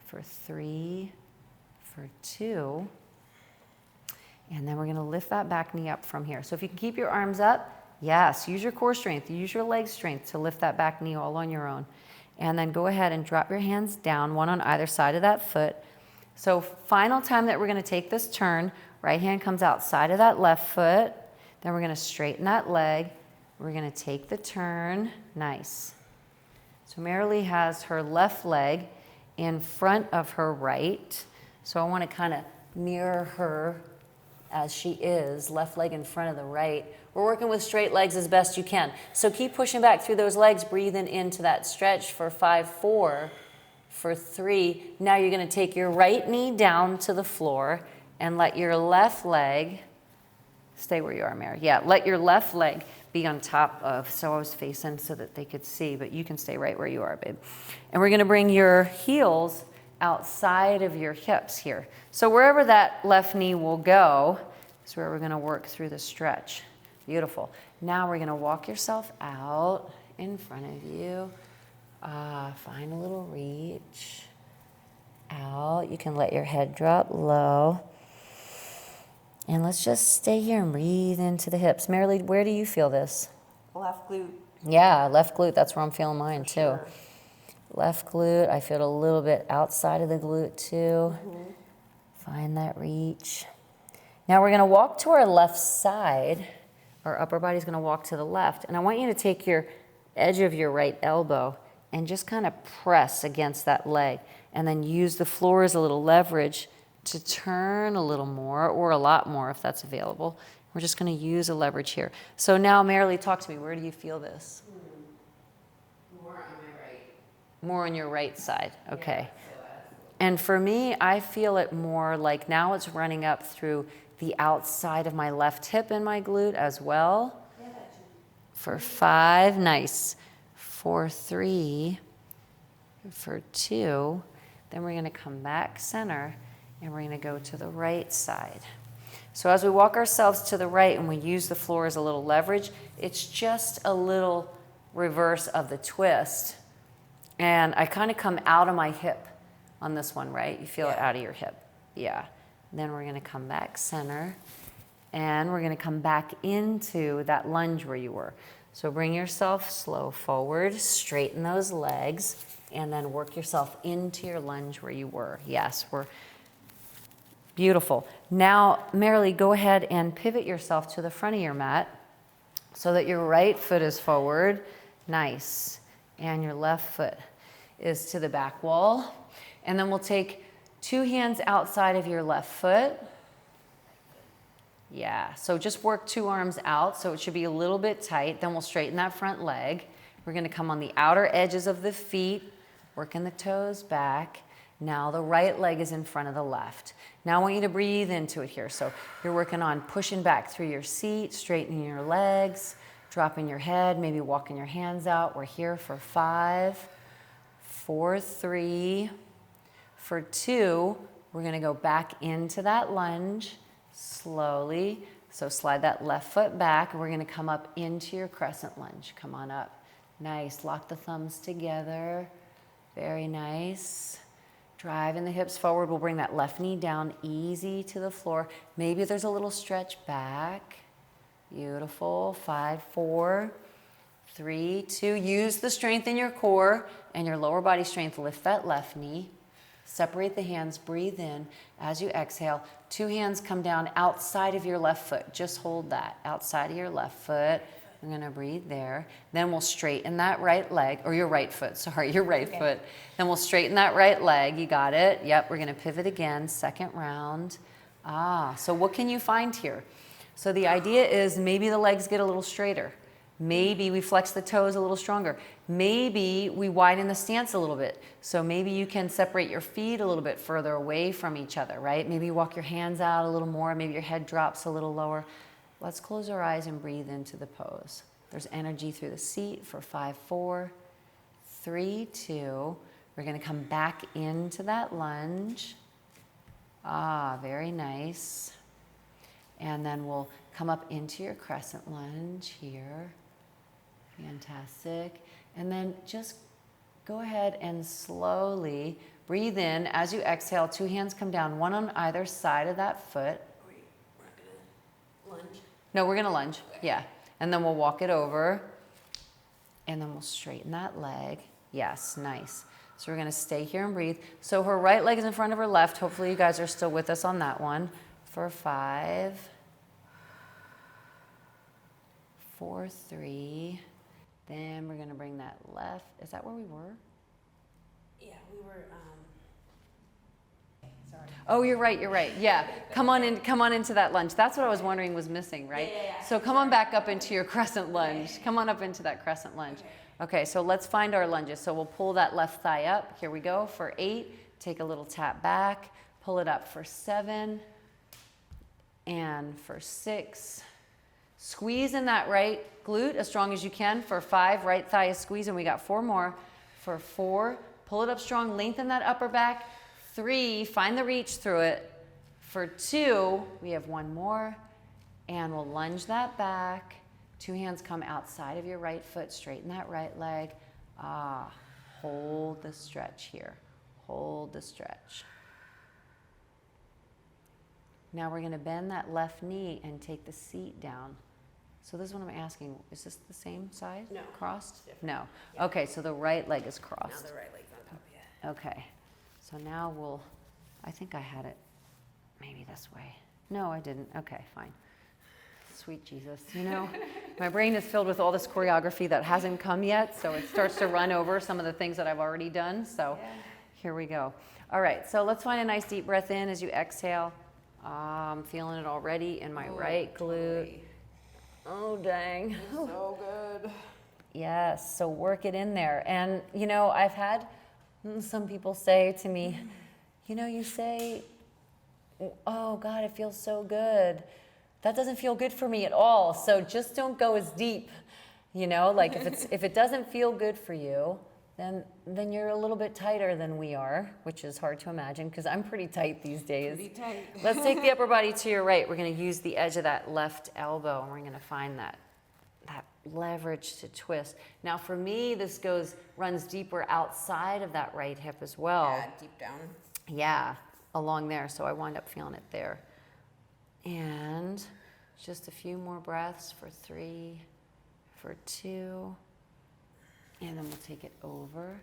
For 3. For 2. And then we're going to lift that back knee up from here. So if you can keep your arms up, yes, use your core strength, use your leg strength to lift that back knee all on your own. And then go ahead and drop your hands down, one on either side of that foot. So final time that we're going to take this turn, right hand comes outside of that left foot. Then we're going to straighten that leg. We're going to take the turn. Nice. So Marilee has her left leg in front of her right. So I want to kind of mirror her as she is, left leg in front of the right. We're working with straight legs as best you can. So keep pushing back through those legs, breathing into that stretch for 5, 4, for 3. Now you're going to take your right knee down to the floor and let your left leg, stay where you are, Mary. Yeah, let your left leg be on top of, so I was facing so that they could see, but you can stay right where you are, babe. And we're going to bring your heels outside of your hips here. So wherever that left knee will go is where we're going to work through the stretch. Beautiful. Now we're going to walk yourself out in front of you. Find a little reach. Out. You can let your head drop low. And let's just stay here and breathe into the hips. Marilee, where do you feel this? Left glute. Yeah, left glute. That's where I'm feeling mine too. Sure. Left glute. I feel a little bit outside of the glute too. Mm-hmm. Find that reach. Now we're going to walk to our left side. Our upper body's going to walk to the left. And I want you to take your edge of your right elbow and just kind of press against that leg. And then use the floor as a little leverage to turn a little more, or a lot more if that's available. We're just going to use a leverage here. So now, Marilee, talk to me. Where do you feel this? More on my right. More on your right side. Okay. Yeah, and for me, I feel it more like now it's running up through the outside of my left hip and my glute as well. Yeah, that too. For 5, nice. For 3, for 2, then we're going to come back center and we're going to go to the right side. So as we walk ourselves to the right and we use the floor as a little leverage, it's just a little reverse of the twist. And I kind of come out of my hip on this one, right? You feel it out of your hip. Yeah. Then we're going to come back center and we're going to come back into that lunge where you were. So bring yourself slow forward, straighten those legs, and then work yourself into your lunge where you were. Yes, we're beautiful. Now, Marilee, go ahead and pivot yourself to the front of your mat so that your right foot is forward. Nice. And your left foot is to the back wall. And then we'll take 2 hands outside of your left foot. Yeah, so just work 2 arms out, so it should be a little bit tight. Then we'll straighten that front leg. We're going to come on the outer edges of the feet, working the toes back. Now the right leg is in front of the left. Now I want you to breathe into it here. So you're working on pushing back through your seat, straightening your legs, dropping your head, maybe walking your hands out. We're here for 5, for 3, for 2. We're going to go back into that lunge slowly. So slide that left foot back. We're going to come up into your crescent lunge. Come on up. Nice. Lock the thumbs together. Very nice. Driving the hips forward. We'll bring that left knee down easy to the floor. Maybe there's a little stretch back. Beautiful. 5, 4, 3, 2. Use the strength in your core and your lower body strength. Lift that left knee. Separate the hands. Breathe in. As you exhale, 2 hands come down outside of your left foot. Just hold that outside of your left foot. I'm going to breathe there. Then we'll straighten that right leg, or your right foot. Sorry, your right foot. Then we'll straighten that right leg. You got it. Yep, we're going to pivot again. Second round. So what can you find here? So the idea is maybe the legs get a little straighter. Maybe we flex the toes a little stronger. Maybe we widen the stance a little bit. So maybe you can separate your feet a little bit further away from each other, right? Maybe you walk your hands out a little more. Maybe your head drops a little lower. Let's close our eyes and breathe into the pose. There's energy through the seat for 5, 4, 3, 2. We're going to come back into that lunge. Very nice. And then we'll come up into your crescent lunge here. Fantastic. And then just go ahead and slowly breathe in. As you exhale, 2 hands come down, one on either side of that foot. Wait, we're not gonna lunge? No, we're going to lunge. Okay. Yeah. And then we'll walk it over. And then we'll straighten that leg. Yes, nice. So we're going to stay here and breathe. So her right leg is in front of her left. Hopefully you guys are still with us on that one. For 5, 4, 3. Then we're going to bring that left. Is that where we were? Yeah, we were, sorry. Oh, you're right. Yeah. Come on into that lunge. That's what I was wondering was missing, right? Yeah. So come on back up into your crescent lunge. Okay. Come on up into that crescent lunge. Okay, so let's find our lunges. So we'll pull that left thigh up. Here we go. For 8, take a little tap back. Pull it up for 7. And for 6. Squeeze in that right glute as strong as you can. For 5, right thigh is squeezing. We got 4 more. For 4, pull it up strong. Lengthen that upper back. 3, find the reach through it. For 2, we have 1 more. And we'll lunge that back. 2 hands come outside of your right foot. Straighten that right leg. Hold the stretch here. Hold the stretch. Now we're going to bend that left knee and take the seat down. So this is what I'm asking. Is this the same side? No. Crossed? Different. No. Yeah. Okay, so the right leg is crossed. Now the right leg's on top, yeah. Okay. So now I think I had it maybe this way. No, I didn't. Okay, fine. Sweet Jesus. You know, my brain is filled with all this choreography that hasn't come yet, so it starts to run over some of the things that I've already done. So Here we go. All right, so let's find a nice deep breath in as you exhale. I'm feeling it already in my right glute. Oh, dang. So good. Yes, so work it in there. And, you know, I've had some people say to me, you know, you say, oh, God, it feels so good. That doesn't feel good for me at all. So just don't go as deep, you know, like if it doesn't feel good for you, then you're a little bit tighter than we are, which is hard to imagine because I'm pretty tight these days. Pretty tight. Let's take the upper body to your right. We're going to use the edge of that left elbow, and we're going to find that leverage to twist. Now, for me, this runs deeper outside of that right hip as well. Yeah, deep down. Yeah, along there. So I wind up feeling it there. And just a few more breaths for 3, for 2. And then we'll take it over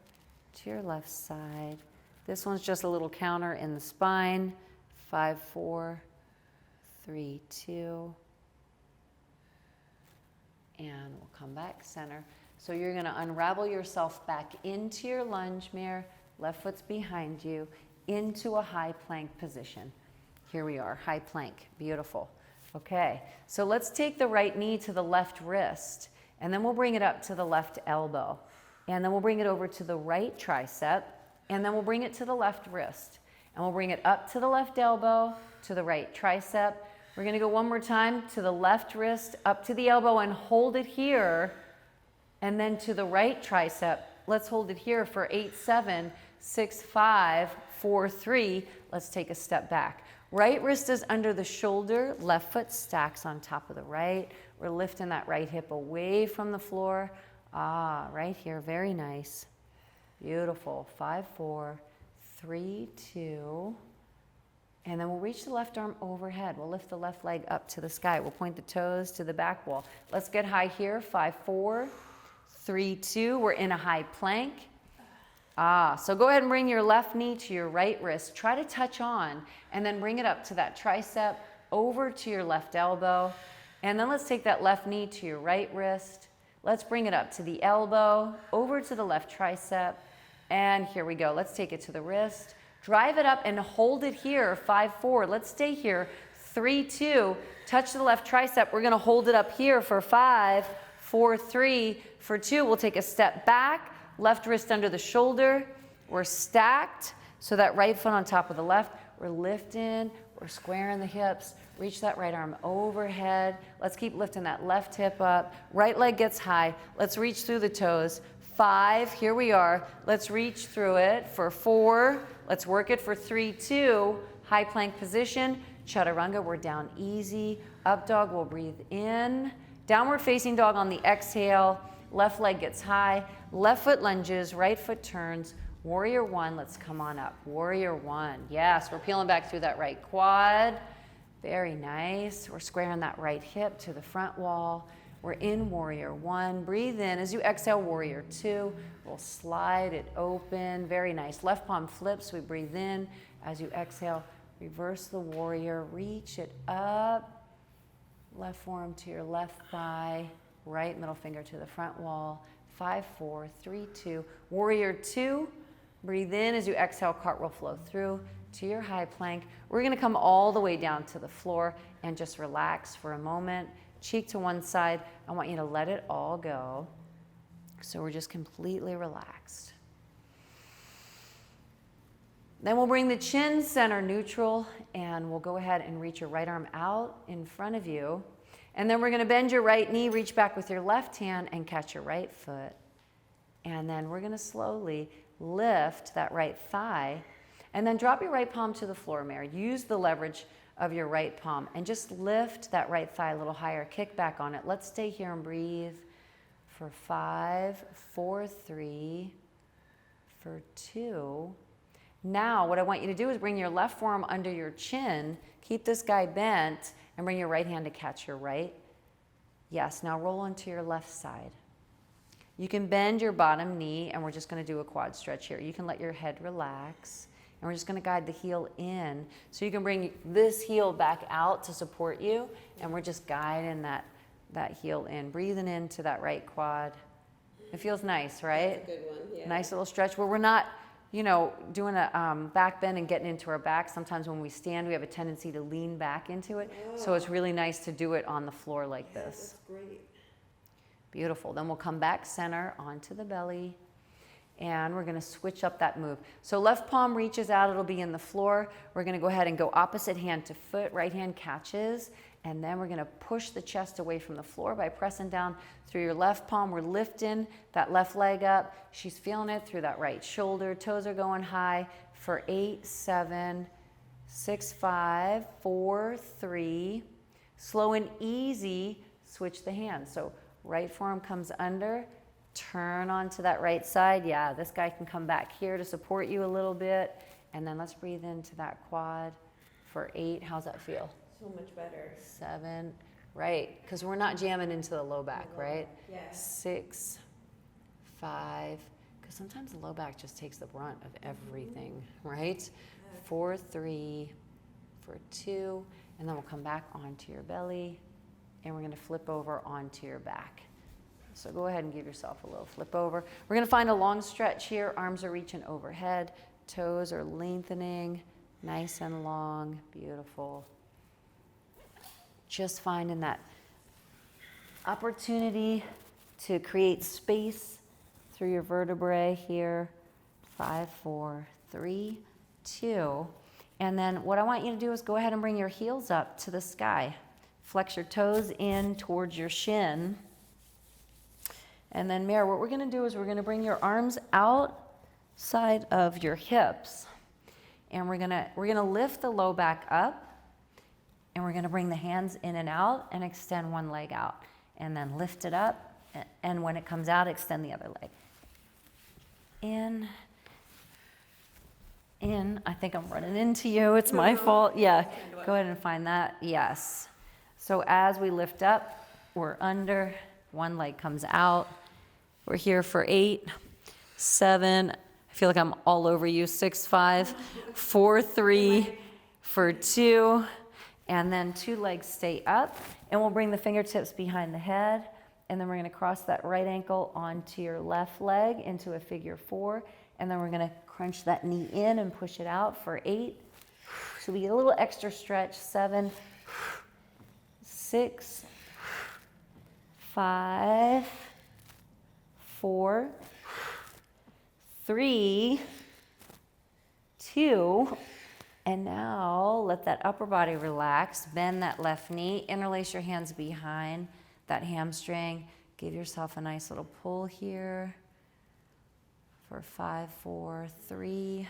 to your left side. This one's just a little counter in the spine. 5, 4, 3, 2. And we'll come back center. So you're going to unravel yourself back into your lunge mirror. Left foot's behind you, into a high plank position. Here we are, high plank. Beautiful. Okay, so let's take the right knee to the left wrist, and then we'll bring it up to the left elbow. And then we'll bring it over to the right tricep, and then we'll bring it to the left wrist. And we'll bring it up to the left elbow, to the right tricep. We're going to go one more time to the left wrist, up to the elbow, and hold it here. And then to the right tricep. Let's hold it here for 8, 7, 6, 5, 4, 3. Let's take a step back. Right wrist is under the shoulder. Left foot stacks on top of the right. We're lifting that right hip away from the floor. Right here. Very nice. Beautiful. 5, 4, 3, 2. And then we'll reach the left arm overhead. We'll lift the left leg up to the sky. We'll point the toes to the back wall. Let's get high here. 5, 4, 3, 2. We're in a high plank. So go ahead and bring your left knee to your right wrist. Try to touch on and then bring it up to that tricep, over to your left elbow. And then let's take that left knee to your right wrist. Let's bring it up to the elbow, over to the left tricep. And here we go. Let's take it to the wrist. Drive it up and hold it here. 5, 4. Let's stay here. 3, 2. Touch the left tricep. We're going to hold it up here for 5, 4, 3. For 2, we'll take a step back. Left wrist under the shoulder. We're stacked. So that right foot on top of the left. We're lifting. We're squaring the hips. Reach that right arm overhead. Let's keep lifting that left hip up. Right leg gets high. Let's reach through the toes. 5, here we are. Let's reach through it for 4. Let's work it for 3, 2. High plank position. Chaturanga, we're down easy. Up dog, we'll breathe in. Downward facing dog on the exhale. Left leg gets high. Left foot lunges, right foot turns. Warrior 1, let's come on up. Warrior 1, yes, we're peeling back through that right quad. Very nice. We're squaring that right hip to the front wall. We're in Warrior 1. Breathe in. As you exhale, Warrior 2. We'll slide it open. Very nice. Left palm flips. We breathe in. As you exhale, reverse the warrior. Reach it up. Left forearm to your left thigh. Right middle finger to the front wall. 5, 4, 3, 2. Warrior 2. Breathe in. As you exhale, cartwheel flow through to your high plank. We're going to come all the way down to the floor and just relax for a moment. Cheek to one side. I want you to let it all go. So we're just completely relaxed. Then we'll bring the chin center neutral, and we'll go ahead and reach your right arm out in front of you. And then we're going to bend your right knee, reach back with your left hand and catch your right foot. And then we're going to slowly lift that right thigh, and then drop your right palm to the floor, Mary. Use the leverage of your right palm and just lift that right thigh a little higher. Kick back on it. Let's stay here and breathe for 5, 4, 3, for 2. Now what I want you to do is bring your left forearm under your chin. Keep this guy bent and bring your right hand to catch your right. Yes, now roll onto your left side. You can bend your bottom knee, and we're just going to do a quad stretch here. You can let your head relax. And we're just going to guide the heel in. So you can bring this heel back out to support you. And we're just guiding that heel in. Breathing into that right quad. It feels nice, right? That's a good one, yeah. Nice little stretch where we're not, doing a back bend and getting into our back. Sometimes when we stand, we have a tendency to lean back into it. Oh. So it's really nice to do it on the floor like this. That's great. Beautiful. Then we'll come back center onto the belly. And we're going to switch up that move. So left palm reaches out. It'll be in the floor. We're going to go ahead and go opposite hand to foot. Right hand catches. And then we're going to push the chest away from the floor by pressing down through your left palm. We're lifting that left leg up. She's feeling it through that right shoulder. Toes are going high for 8, 7, 6, 5, 4, 3. Slow and easy. Switch the hands. So right forearm comes under. Turn onto that right side. Yeah, this guy can come back here to support you a little bit. And then let's breathe into that quad for 8. How's that feel? So much better. 7. Right, because we're not jamming into the low back, right? Yeah. 6, 5, because sometimes the low back just takes the brunt of everything, right? 4, 3, for 2. And then we'll come back onto your belly. And we're going to flip over onto your back. So go ahead and give yourself a little flip over. We're going to find a long stretch here. Arms are reaching overhead. Toes are lengthening. Nice and long. Beautiful. Just finding that opportunity to create space through your vertebrae here. 5, 4, 3, 2. And then what I want you to do is go ahead and bring your heels up to the sky. Flex your toes in towards your shin. And then, Mare, what we're going to do is we're going to bring your arms outside of your hips. And we're going to lift the low back up. And we're going to bring the hands in and out and extend one leg out. And then lift it up. And when it comes out, extend the other leg. In. in. I think I'm running into you. It's my fault. Yeah, go ahead and find that. Yes. So as we lift up, we're under. One leg comes out. We're here for 8, 7. I feel like I'm all over you. 6, 5, 4, 3, for 2. And then 2 legs stay up. And we'll bring the fingertips behind the head. And then we're going to cross that right ankle onto your left leg into a figure 4. And then we're going to crunch that knee in and push it out for 8. So we get a little extra stretch. 7, 6, 5, 4, 3, 2, and now let that upper body relax. Bend that left knee, interlace your hands behind that hamstring. Give yourself a nice little pull here for 5, 4, 3,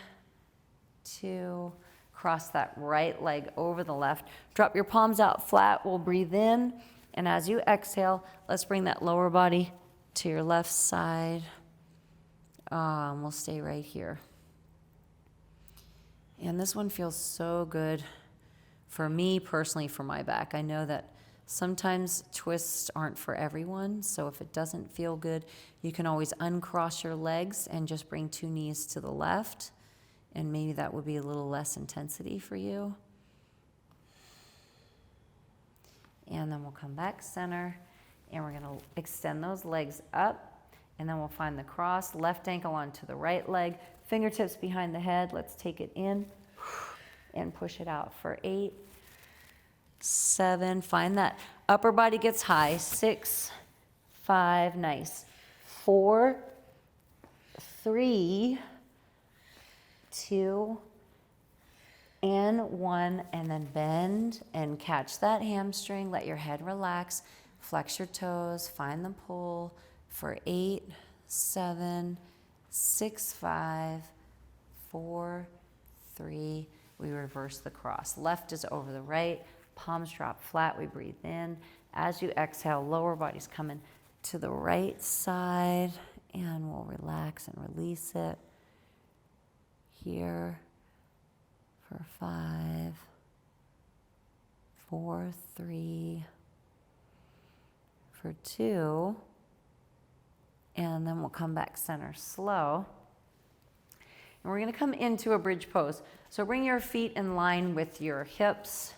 2. Cross that right leg over the left. Drop your palms out flat. We'll breathe in. And as you exhale, let's bring that lower body to your left side. And we'll stay right here. And this one feels so good for me personally, for my back. I know that sometimes twists aren't for everyone. So if it doesn't feel good, you can always uncross your legs and just bring 2 knees to the left. And maybe that would be a little less intensity for you. And then we'll come back center, and we're gonna extend those legs up, and then we'll find the cross, left ankle onto the right leg, fingertips behind the head. Let's take it in and push it out for 8, 7, find that upper body gets high, 6, 5, nice, 4, 3, 2, and 1, and then bend and catch that hamstring. Let your head relax. Flex your toes. Find the pull for 8, 7, 6, 5, 4, 3. We reverse the cross. Left is over the right. Palms drop flat. We breathe in. As you exhale, lower body's coming to the right side, and we'll relax and release it. Here for 5, 4, 3, for 2, and then we'll come back center slow. And we're going to come into a bridge pose. So bring your feet in line with your hips,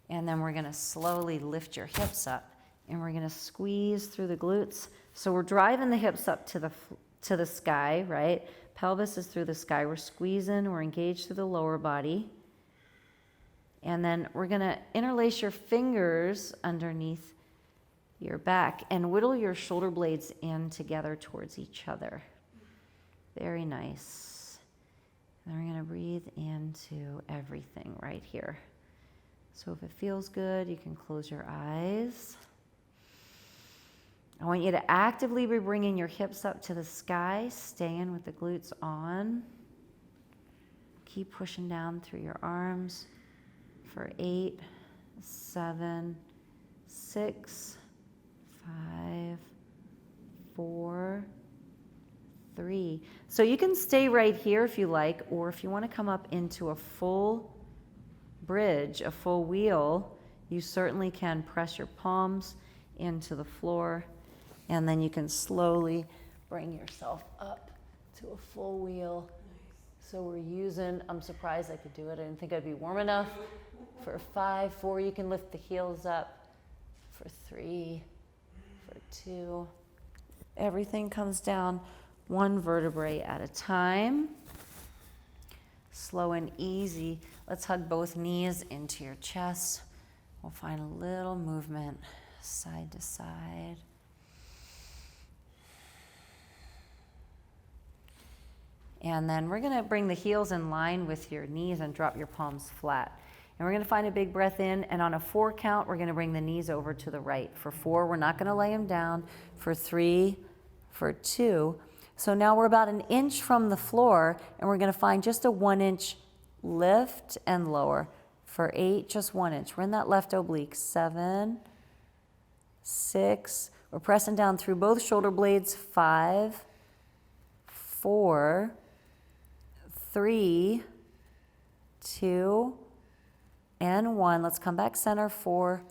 and then we're going to slowly lift your hips up, and we're going to squeeze through the glutes. So we're driving the hips up to the sky, right? Pelvis is through the sky. We're squeezing, we're engaged through the lower body. And then we're gonna interlace your fingers underneath your back and whittle your shoulder blades in together towards each other. Very nice. And then we're gonna breathe into everything right here. So if it feels good, you can close your eyes. I want you to actively be bringing your hips up to the sky, staying with the glutes on. Keep pushing down through your arms for 8, 7, 6, 5, 4, 3. So you can stay right here if you like, or if you want to come up into a full bridge, a full wheel, you certainly can press your palms into the floor. And then you can slowly bring yourself up to a full wheel. Nice. So we're using, I'm surprised I could do it. I didn't think I'd be warm enough. For 5, 4, you can lift the heels up. For 3, for 2. Everything comes down 1 vertebrae at a time. Slow and easy. Let's hug both knees into your chest. We'll find a little movement side to side. And then we're going to bring the heels in line with your knees and drop your palms flat. And we're going to find a big breath in, and on a 4 count, we're going to bring the knees over to the right. For 4, we're not going to lay them down. For 3, for 2. So now we're about 1 inch from the floor, and we're going to find just a 1-inch lift and lower. For 8, just 1 inch. We're in that left oblique. 7, 6. We're pressing down through both shoulder blades. 5, 4, 3, 2, and 1. Let's come back center. 4,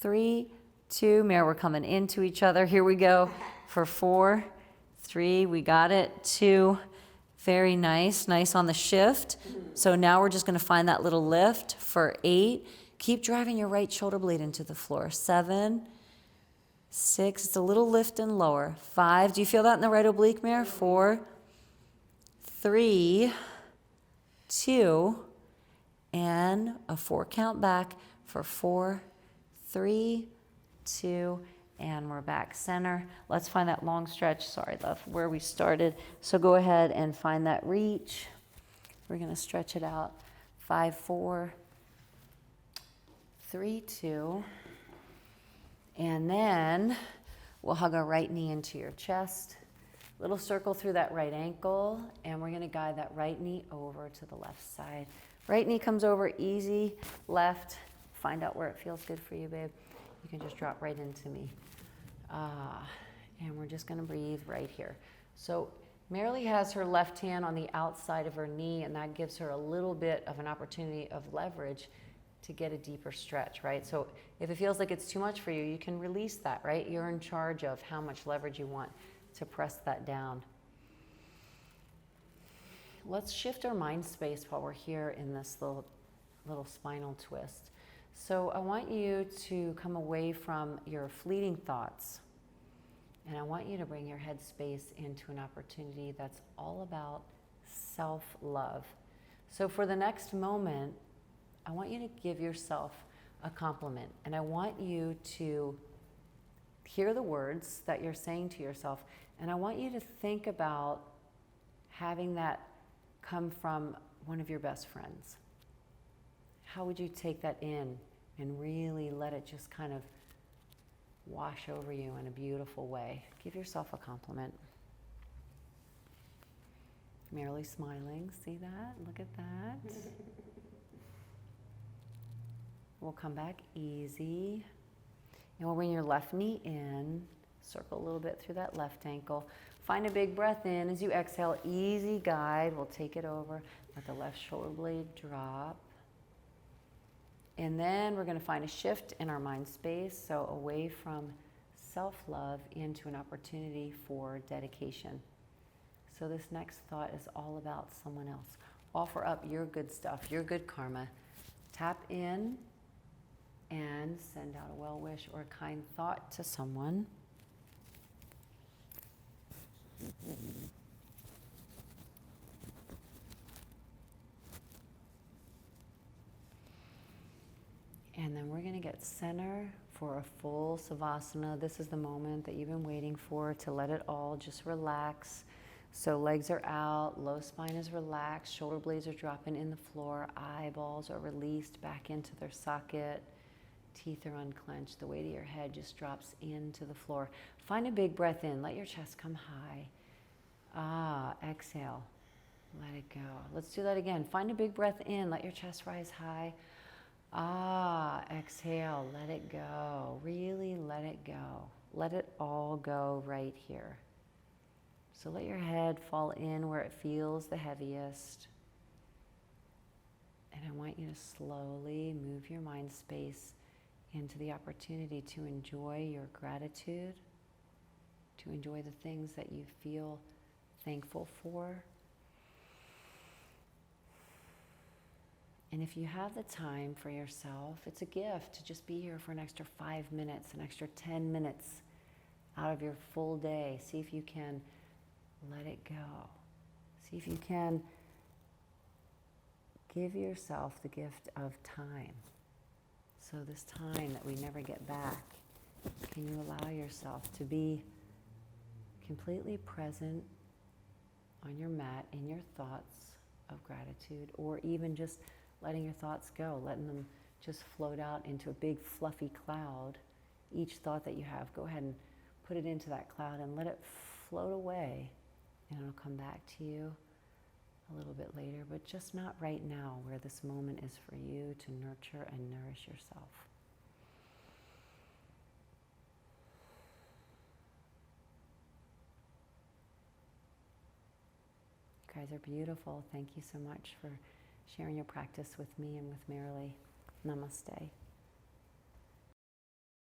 3, 2. Mirror, we're coming into each other. Here we go for 4, 3. We got it. 2. Very nice. Nice on the shift. So now we're just going to find that little lift for 8. Keep driving your right shoulder blade into the floor. 7, 6. It's a little lift and lower. 5. Do you feel that in the right oblique, mirror? 4, 3, 2, and a 4 count back for 4, 3, 2, and we're back center. Let's find that long stretch. Sorry, love, where we started. So go ahead and find that reach. We're going to stretch it out. 5, 4, 3, 2. And then we'll hug our right knee into your chest. Little circle through that right ankle, and we're going to guide that right knee over to the left side. Right knee comes over, easy, left. Find out where it feels good for you, babe. You can just drop right into me. And we're just going to breathe right here. So Marilee has her left hand on the outside of her knee, and that gives her a little bit of an opportunity of leverage to get a deeper stretch, right? So if it feels like it's too much for you, you can release that, right? You're in charge of how much leverage you want to press that down. Let's shift our mind space while we're here in this little spinal twist. So I want you to come away from your fleeting thoughts, and I want you to bring your head space into an opportunity that's all about self-love. So for the next moment, I want you to give yourself a compliment, and I want you to hear the words that you're saying to yourself, and I want you to think about having that come from one of your best friends. How would you take that in and really let it just kind of wash over you in a beautiful way? Give yourself a compliment. Merely smiling, see that? Look at that. We'll come back easy. And we'll bring your left knee in, circle a little bit through that left ankle. Find a big breath in. As you exhale, easy guide. We'll take it over. Let the left shoulder blade drop. And then we're going to find a shift in our mind space, so away from self-love into an opportunity for dedication. So this next thought is all about someone else. Offer up your good stuff, your good karma. Tap in and send out a well wish or a kind thought to someone. And then we're going to get center for a full Savasana. This is the moment that you've been waiting for, to let it all just relax. So legs are out, low spine is relaxed, shoulder blades are dropping in the floor, eyeballs are released back into their socket, teeth are unclenched, the weight of your head just drops into the floor. Find a big breath in, let your chest come high. Exhale, let it go. Let's do that again. Find a big breath in, let your chest rise high. Exhale, let it go. Really let it go. Let it all go right here. So let your head fall in where it feels the heaviest. And I want you to slowly move your mind space into the opportunity to enjoy your gratitude, to enjoy the things that you feel thankful for. And if you have the time for yourself, it's a gift to just be here for an extra 5 minutes, an extra 10 minutes out of your full day. See if you can let it go. See if you can give yourself the gift of time. So this time that we never get back, can you allow yourself to be completely present on your mat in your thoughts of gratitude, or even just letting your thoughts go, letting them just float out into a big fluffy cloud. Each thought that you have, go ahead and put it into that cloud and let it float away, and it'll come back to you a little bit later, but just not right now, where this moment is for you to nurture and nourish yourself. You guys are beautiful. Thank you so much for sharing your practice with me and with Marilee. Namaste.